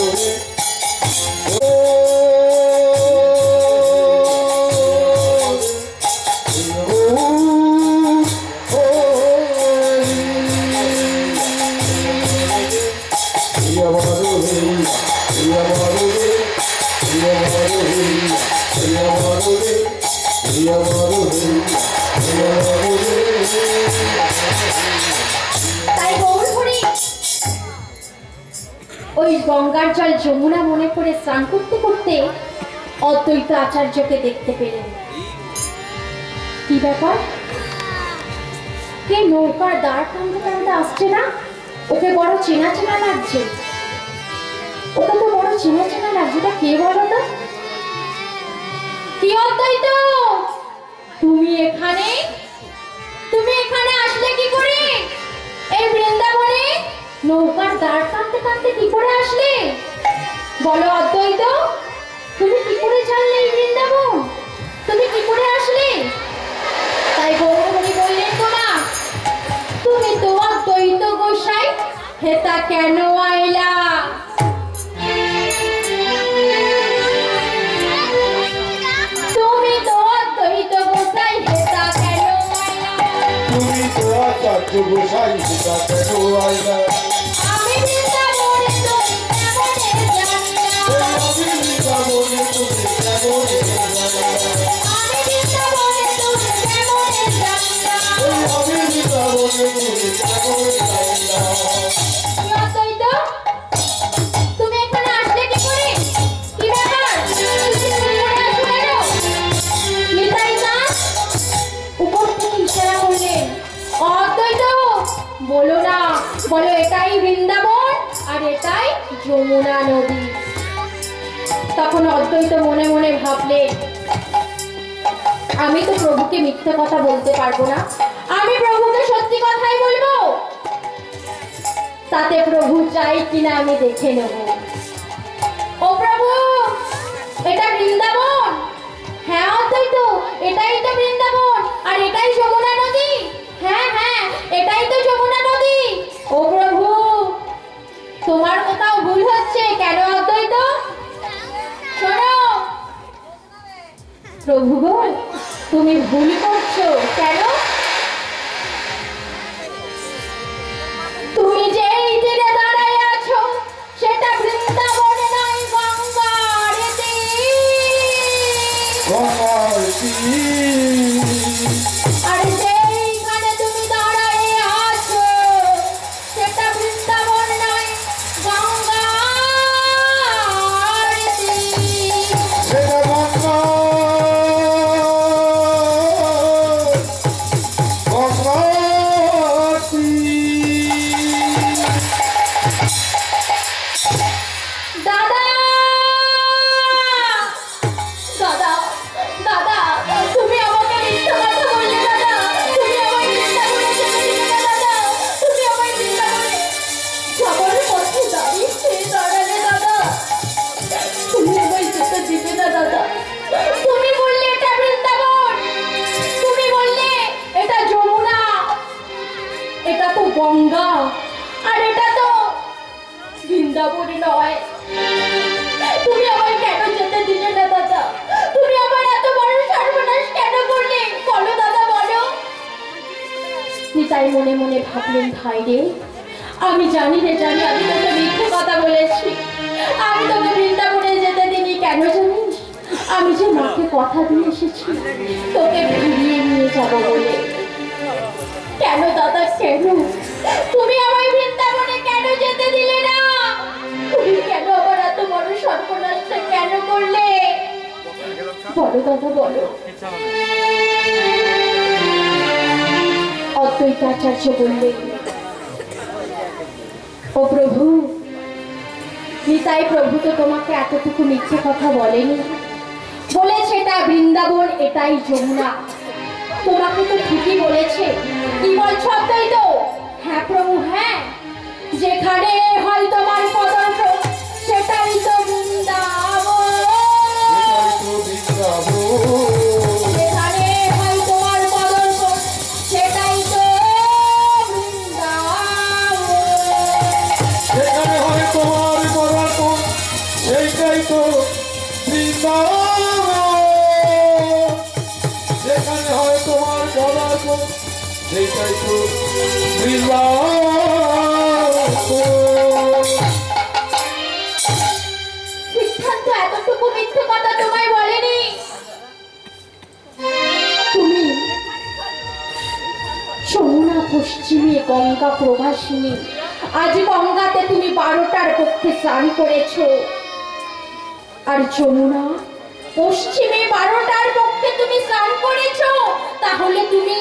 তাই ওই গঙ্গার জল যমুনা মনে করে স্নান করতে করতে অদ্বৈত আচার্যকে দেখতে পেলেন। কি ব্যাপার, কে নৌকার দাঁড় টানতে টানতে আসছে না? ওকে বড় চেনা চেনা লাগছে, ওকে তো বড় চেনা চেনা লাগছে। তা কে বলো তো? কি অদ্বৈত, তুমি এখানে? তুমি এখানে আসলে কি করে? এই বৃন্দাবনে নৌকার দাঁড় টানতে টানতে কি করে আসলে? বলো অদ্বৈত, তুমি কি করে জানলে এই বৃন্দাবন? তুমি কি করে আসলে? তাই গৌরহরি বললেন, তোমা তুমি তো অদ্বৈত গোসাই, হেতা কেন আইলা? তুমি তো অদ্বৈত গোসাই, হেতা কেন আইলা? তুমি তো আচার্য গোসাই, হেতা কেন আইলা? আমি বৃন্দাবনে তুমি কেমনে জানিলা? আমি বৃন্দাবনে তুমি কেমনে জানিলা? আমি বৃন্দাবনে তুমি কেমনে জানিলা? আমি বৃন্দাবনে তুমি কেমনে জানিলা? কি অদ্বৈত, তুমি এখানে আসলে কি করে? কি ব্যাপার, তুমি করে আসলে না? নিতাই না উপর থেকে ইশারা করলেন, অদ্বৈত বলো না, বলো এটাই বৃন্দাবন আর এটাই যমুনা নদী। তখন অদ্বৈত মনে মনে ভাবলেন, আমি তো প্রভুকে মিথ্যে কথা বলতে পারবো না, আমি প্রভুকে সত্যি কথাই বলবো, তাতে প্রভু চাই কিনা আমি দেখে নেব। ও প্রভু, এটা বৃন্দাবন? হ্যাঁ অদ্বৈত, এটাই তো বৃন্দাবন আর এটাই যমুনা নদী। হ্যাঁ হ্যাঁ, এটাই তো যমুনা নদী। ও প্রভু, তোমার কোথাও ভুল হচ্ছে। কেন অদ্বৈত? শোনো প্রভু গো, তুমি ভুল করছো। কেন? তুমি যে এই তীরে দাঁড়ায় আছো সেটা বৃন্দাবন নয়, গঙ্গার তীর। গঙ্গার তীর। আর যেইখানে তুমি দাঁড়ায় আছো সেটা বৃন্দাবন নয়, গঙ্গার তীর। সেটা গঙ্গা, গঙ্গার তীর। দাদা দাদা দাদা, তুমি আমাকে মিথ্যা কথা বললে দাদা, তুমি আমায় মিথ্যা বলে যেতে দিলে না দাদা, তুমি আমায় মিথ্যা বলে যাবার পথে দাঁড়ালে দাদা, তুমি আমায় যেতে দিলে না দাদা। তুমি বললে এটা বৃন্দাবন, তুমি বললে এটা যমুনা, এটা তো গঙ্গা, আর এটা তো বৃন্দাবন নয়। তুমি আমায় কেন যেতে দিলে না দাদা? তুমি আমার এত বড় সর্বনাশ কেন করলে? বলো দাদা, বলো। নিতাই মনে মনে ভাবলেন, ভাই রে, আমি জানি রে, জানি আমি তোকে মিথ্যে কথা বলেছি, আমি তোকে বৃন্দাবনে যেতে দিনি। কেন জানিস? আমি যে মাকে কথা দিয়ে এসেছি তোকে ফিরিয়ে নিয়ে যাবো বলে। কেন দাদা, কেন তুমি আমায় বৃন্দাবনে কেন যেতে দিলে না? তুমি কেন আমার এত বড় সর্বনাশটা কেন করলে? বলো দাদা, বলো। অদ্বৈত আচার্য বললেন, ও প্রভু, নিতাই প্রভু তো তোমাকে এতটুকু মিথ্যে কথা বলেনি, বলেছে এটা বৃন্দাবন, এটাই যমুনা। তোমাকে তো ঠিকই বলেছে। কি বলছো অদ্বৈত? হ্যাঁ প্রভু, হ্যাঁ, যেখানে হয় তোমার পদর্শন সেটাই তো বৃন্দাবন। যেখানে হয় তোমার পদর্শন সেটাই তো বৃন্দাবন। যেখানে হয় তোমার পদার্পণ সেইটাই তো বৃন্দাবন। যেখানে হয় তোমার পদার্পণ সেইটাই তো বৃন্দাবন। সিদ্ধান্ত এতটুকু মিথ্যে কথা তোমায় বলেনি। তুমি যমুনা পশ্চিমে গঙ্গা প্রবাসিনী আজ গঙ্গাতে তুমি 12টার পক্ষে স্নান করেছো, আর যমুনা পশ্চিমে 12টার পক্ষে তুমি স্নান করেছো। তাহলে তুমি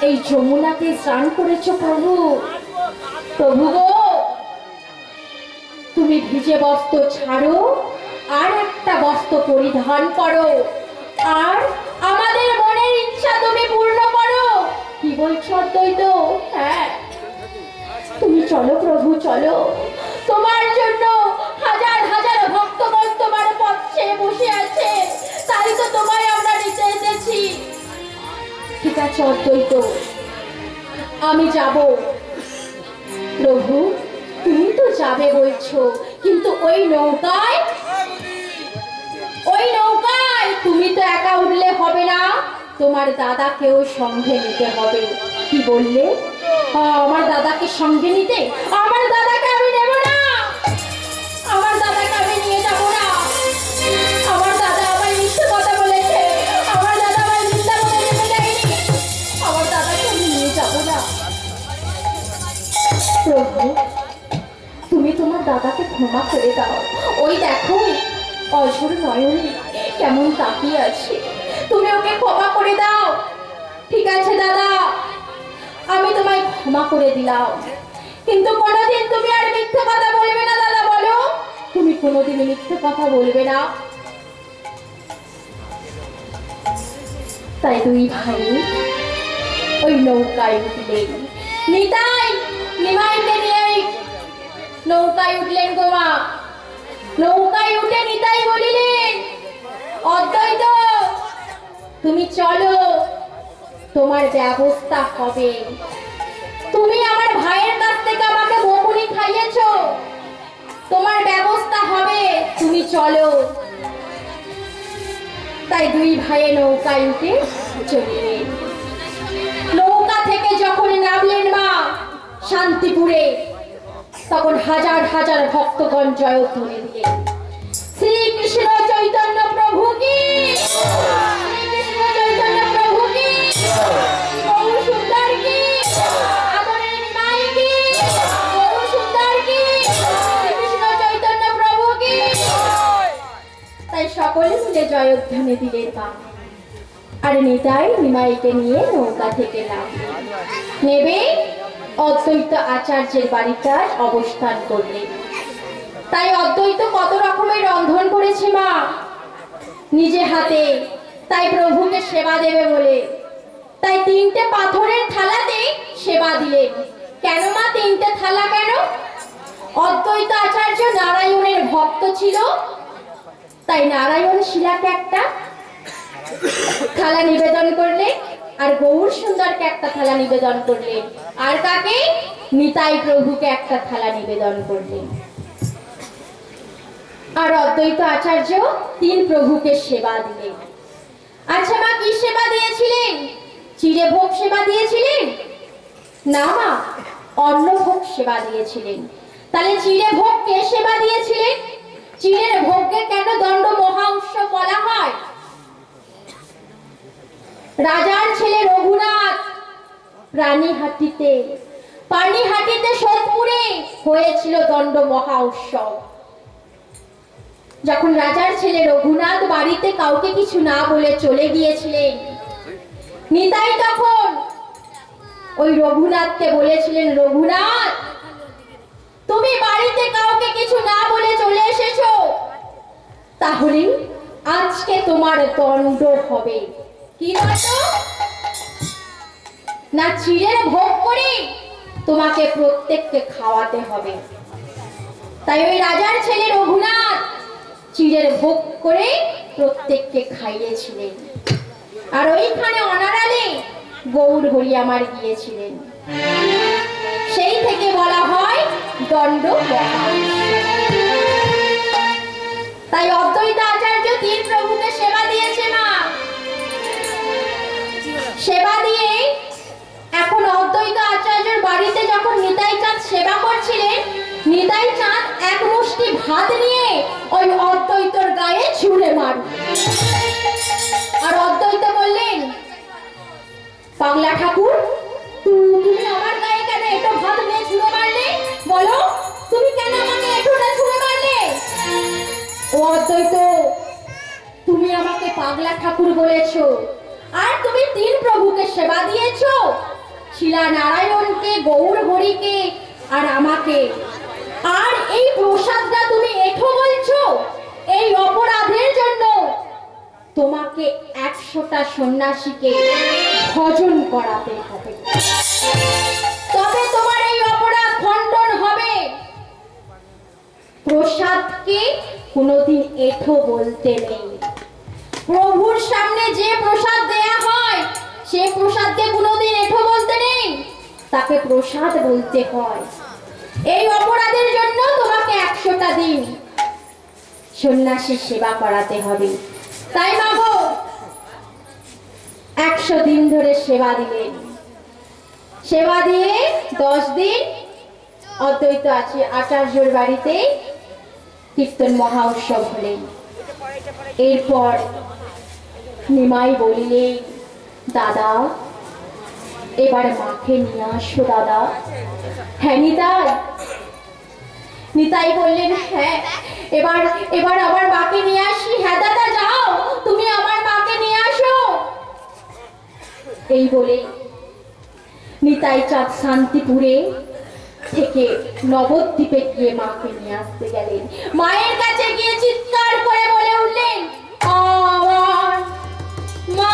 এই যমুনাতে স্নান করেছো প্রভু। প্রভু গো, তুমি ভিজে বস্ত্র ছাড়ো, আর একটা বস্ত্র পরিধান করো, আর আমাদের মনের ইচ্ছা তুমি পূর্ণ করো। কি বলছো অদ্বৈত? হ্যাঁ, তুমি চলো প্রভু, চলো। তোমার জন্য হাজার হাজার ভক্তগণ তোমার পথে বসে আছে, তাই তো তোমায় আমরা নিতে এসেছি। ঠিক আছে অদ্বৈত, আমি যাব। প্রভু, তুমি তো যাবে বলছো, কিন্তু ওই নৌকায় তুমি তো একা উঠলে হবে না, তোমার দাদাকেও সঙ্গে নিতে হবে। কি বললে? আমার দাদাকে সঙ্গে নিতে? আমার দাদাকে আমি নেব না, আমার দাদাকে আমি নিয়ে যাব না। আমার দাদা আমায় মিথ্যে কথা বলেছে, আমার দাদা আমায় নিন্দা করে যেতে দেয়নি, আমার দাদাকে আমি নিয়ে যাব না। প্রভু, তুমি তোমার দাদাকে ক্ষমা করে দাও। ওই দেখো অঝোর নয়নে কেমন তাকিয়ে আছে, তুমি ওকে ক্ষমা করে দাও। ঠিক আছে দাদা, আমি তোমায় ক্ষমা করে দিলাম, কিন্তু কোনোদিন তুমি আর মিথ্যে কথা বলবে না। দাদা বলো, তুমি কোনোদিন মিথ্যে কথা বলবে না। তাই দুই ভাই ওই নৌকায় উঠলেন। নিমাইকে নিয়ে নৌকায় উঠলেন গো মা। নৌকায় উঠে নিতাই বলিলেন, অদ্বৈত তুমি চলো, তোমার ব্যবস্থা হবে। তুমি আমার ভাইয়ের কাছ থেকে আমাকে বকুনি খাইয়েছো, তোমার ব্যবস্থা হবে, তুমি চলো। তাই দুই ভাইয়ে নৌকায় উঠে চললেন। নৌকা থেকে যখন নামলেন মা শান্তিপুরে, তখন হাজার হাজার ভক্তগণ জয়ধ্বনি দিলেন, শ্রীকৃষ্ণ চৈতন্য প্রভু কি, শ্রীকৃষ্ণ চৈতন্য প্রভু কি, গৌর সুন্দর কি, আদরের নিমাই কি, গৌর সুন্দর কি, শ্রীকৃষ্ণ চৈতন্য প্রভু কি। তাই সকলে মিলে জয়ধ্বনি দিলেন মা। আর নিতাই নিমাইকে নিয়ে নৌকা থেকে নামলেন, নেবে অদ্বৈত আচার্যের বাড়িতে অবস্থান করলেন। তাই অদ্বৈত কত রকমের রন্ধন করেছে মা নিজে হাতে, তাই প্রভুকে সেবা দেবে বলে। তাই 3টে পাথরের থালাতে সেবা দিলেন। কেন মা 3টে থালা কেন? অদ্বৈত আচার্য নারায়ণের ভক্ত ছিল, তাই নারায়ণ শিলাকে একটা থালা নিবেদন করলেন, আর গৌর সুন্দরকে একটা থালা নিবেদন করলেন, আর কাকে? নিতাই প্রভুকে একটা থালা নিবেদন করলেন। আর অদ্বৈত আচার্য 3 প্রভুকে সেবা দিলেন। আচ্ছা মা, কি সেবা দিয়েছিলেন? চিড়ে ভোগ সেবা দিয়েছিলেন? না মা, অন্ন ভোগ সেবা দিয়েছিলেন। তাহলে চিড়ে ভোগ কে সেবা দিয়েছিলেন? চিড়ের ভোগকে কেন দণ্ড মহা উৎসব বলা হয়? রাজার ছেলে রঘুনাথ পানিহাটিতে সোদপুরে হয়েছিল দণ্ড মহা উৎসব। যখন রাজার ছেলে রঘুনাথ বাড়িতে কাউকে কিছু না বলে চলে গিয়েছিলেন, নিতাই তখন ওই রঘুনাথকে বলেছিলেন, রঘুনাথ তুমি বাড়িতে কাউকে কিছু না বলে চলে এসেছো, তাহলে আজকে তোমার দণ্ড হবে। কি দণ্ড? না চিড়ের ভোগ করে তোমাকে প্রত্যেককে খাওয়াতে হবে। তাই ওই রাজার ছেলে রঘুনাথ চিড়ের ভোগ করে প্রত্যেককে খাইয়েছিলেন। আর ওইখানে অনারালে গৌর হরি আমার গিয়েছিলেন। সেই থেকে বলা হয় দণ্ড মহা উৎসব। তাই অদ্বৈত আচার্য 3 প্রভুকে সেবা দিয়েছে মা। সেবা দিয়ে এখন অদ্বৈত আচার্যের বাড়িতে যখন নিতাই চাঁদ সেবা করছিলেন, নিতাই চাঁদ এক মুষ্টি ভাত নিয়ে ওই অদ্বৈতর গায়ে ছুঁড়ে মার। আর অদ্বৈত বললেন, পাগলা ঠাকুর তুমি আমার গায়ে কেন এত ভাত নিয়ে ছুঁড়ে মারলে? পাগলা ঠাকুর বলেছো, আর তুমি তিন প্রভুকে সেবা দিয়েছো, শিলা নারায়ণকে, গৌর হরিকে আর আমাকে, আর এই প্রসাদটা তুমি এঠো বলছো। এই অপরাধের জন্য তোমাকে 100টা সন্ন্যাসীকে ভজন করাতে হবে, তবে তোমার এই অপরাধ খণ্ডন হবে। প্রসাদকে কোনোদিন এঠো বলতে নেই। প্রভুর সামনে যে প্রসাদ দেয়া হয় সে প্রসাদকে কোনোদিন এঠো বলতে নেই, তাকে প্রসাদ বলতে হয়। এই অপরাধের জন্য তোমাকে 100টা দিন সন্ন্যাসী সেবা করাতে হবে। তাই মাগো 100 দিন ধরে সেবা দিলেন। সেবা দিয়ে 10 দিন অদ্বৈত আচার্যর বাড়িতে কীর্তন মহা উৎসব হলেন। এরপর নিমাই বলিলেন, দাদা এবার মাকে নিয়ে আসো দাদা। হ্যাঁ নিতাই। নিতাই বললেন, হ্যাঁ এবার আমার মাকে নিয়ে আসি। হ্যাঁ দাদা যাও, তুমি আমার মাকে নিয়ে আসো। এই বলে নিতাই চাঁদ শান্তিপুরে থেকে নবদ্বীপে গিয়ে মাকে নিয়ে আসতে গেলেন। মায়ের কাছে গিয়ে চিৎকার করে বলে উঠলেন, আমার মা।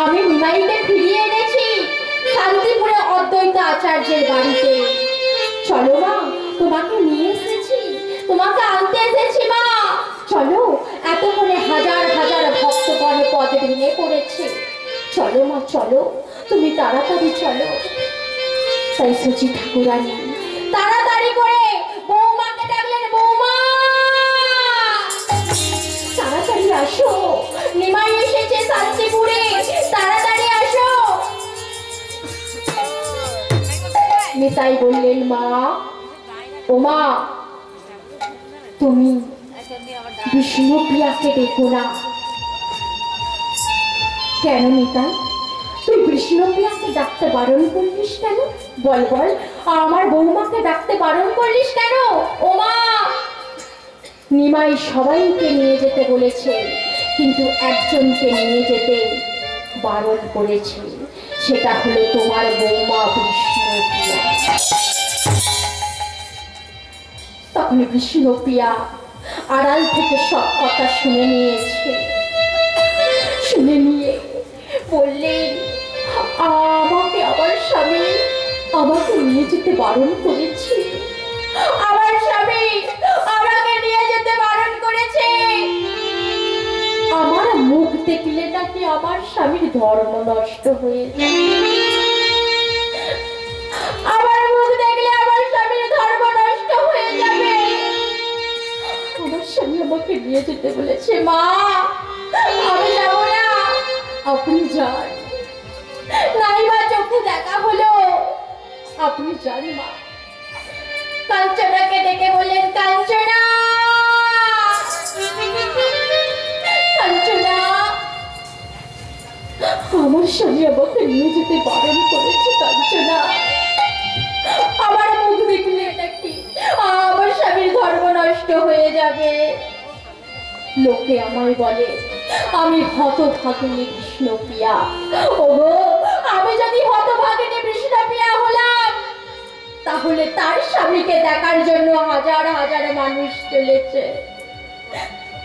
আমি নিমাইকে ফিরিয়ে এনেছি শান্তিপুরে অদ্বৈত আচার্যের বাড়িতে। চলো মা, তোমাকে নিয়ে এসেছি, তোমাকে আনতে এসেছি মা। চলো, এতক্ষণে হাজার হাজার ভক্তগণ পদ ভেঙে পড়েছে। চলো মা চলো, তুমি তাড়াতাড়ি চলো। তাই সুচি ঠাকুরানী তাড়াতাড়ি করে বৌমাকে ডাকলেন, বৌমা তাড়াতাড়ি আসো, নিমাই এসেছে শান্তিপুরে, তাড়াতাড়ি আসো। নিতাই বললেন, মা ও মা, তুমি বিষ্ণুপ্রিয়াকে দেখো না। কেন নিতাই, তুই বিষ্ণুপ্রিয়াকে ডাকতে বারণ করলিস কেন? বল বল, আমার বৌমাকে ডাকতে বারণ করলিস কেন? ও মা, নিমাই সবাইকে নিয়ে যেতে বলেছে, কিন্তু একজনকে নিয়ে যেতে বারণ করেছে, সেটা হলো তোমার বৌমা বিষ্ণুপ্রিয়া। তখন বিষ্ণুপ্রিয়া আড়াল থেকে সব কথা শুনে নিয়েছে। শুনে নিয়ে বললেন, আমাকে আমার স্বামী আমাকে নিয়ে যেতে বারণ করেছে, আমার স্বামী আমাকে নিয়ে যেতে বারণ করেছে। আমার মুখ দেখলে নাকি আমার স্বামীর ধর্ম নষ্ট হয়ে যায়, আমার মুখ দেখলে আমার স্বামীর ধর্ম নষ্ট হয়ে যাবে। আমার স্বামী আমাকে নিয়ে যেতে বলেছে। মা, আমি যাবো না, আপনি যান। নাইবা চোখে দেখা হলো, আপনি যান মা। কাঞ্চনাকে ডেকে বললেন, কাঞ্চনা কাঞ্চনা, আমার স্বামী আমাকে নিয়ে যেতে বারণ করেছে। কাঞ্চনা, আমার মুখ দেখলে নাকি আমার স্বামীর ধর্ম নষ্ট হয়ে যাবে। লোকে আমায় বলে আমি হতভাগিনী বিষ্ণুপ্রিয়া। ওগো, আমি যদি হতভাগিনী বিষ্ণুপ্রিয়া হলাম, তাহলে তার স্বামীকে দেখার জন্য হাজার হাজার মানুষ চলেছে,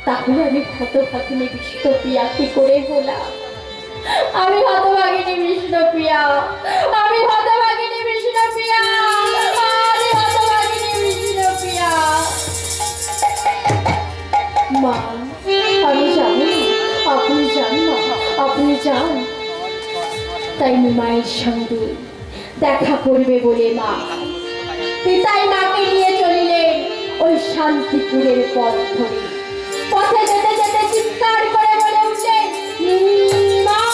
তাহলে আমি হতভাগিনী বিষ্ণুপ্রিয়া কি করে হলাম? আমি হতভাগিনী বিষ্ণুপ্রিয়া, আমি হতভাগিনী বিষ্ণুপ্রিয়া, আমি হতভাগিনী বিষ্ণুপ্রিয়া। মা, আমি জানি, আপনি যান মা, আপনি যান। তাই নিমাইয়ের সঙ্গে দেখা করবে বলে মা পিতাই মাকে নিয়ে চলিলেন। ওই শান্তিপুরের পথ ধরে পথে যেতে যেতে চিৎকার করে বলে উঠলেন, নিমাই!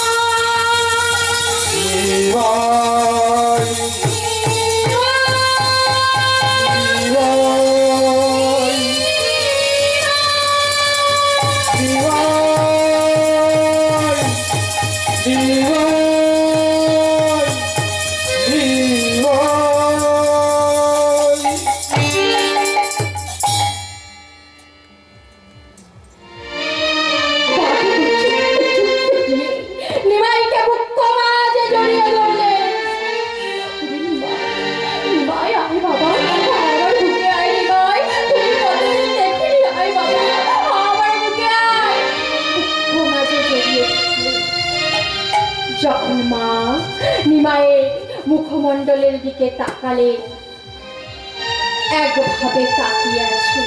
নিমাইকে বুক মাঝে জড়িয়ে ধরলেন। নিমাই, আয় বাবা, আমার বুকে আয় নিমাই, তুমি কতদিন দেখিনি, আয় বাবা, আমার বুকে আয়। বুক মাঝে জড়িয়ে ধরলেন। যখন মা নিমাইয়ের মুখমণ্ডলের দিকে তাকালেন, একভাবে তাকিয়ে আছে,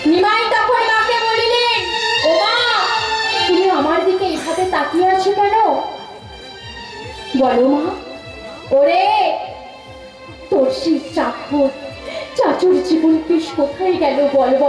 নিমাই তখন মাকে বলিলেন, ও মা, তুমি আমার দিকে এইভাবে তাকিয়ে আছো কেন? বলো মা। ওরে, তোর সেই চাকর চাচুর জীবন পিস কোথায় গেল বল বল।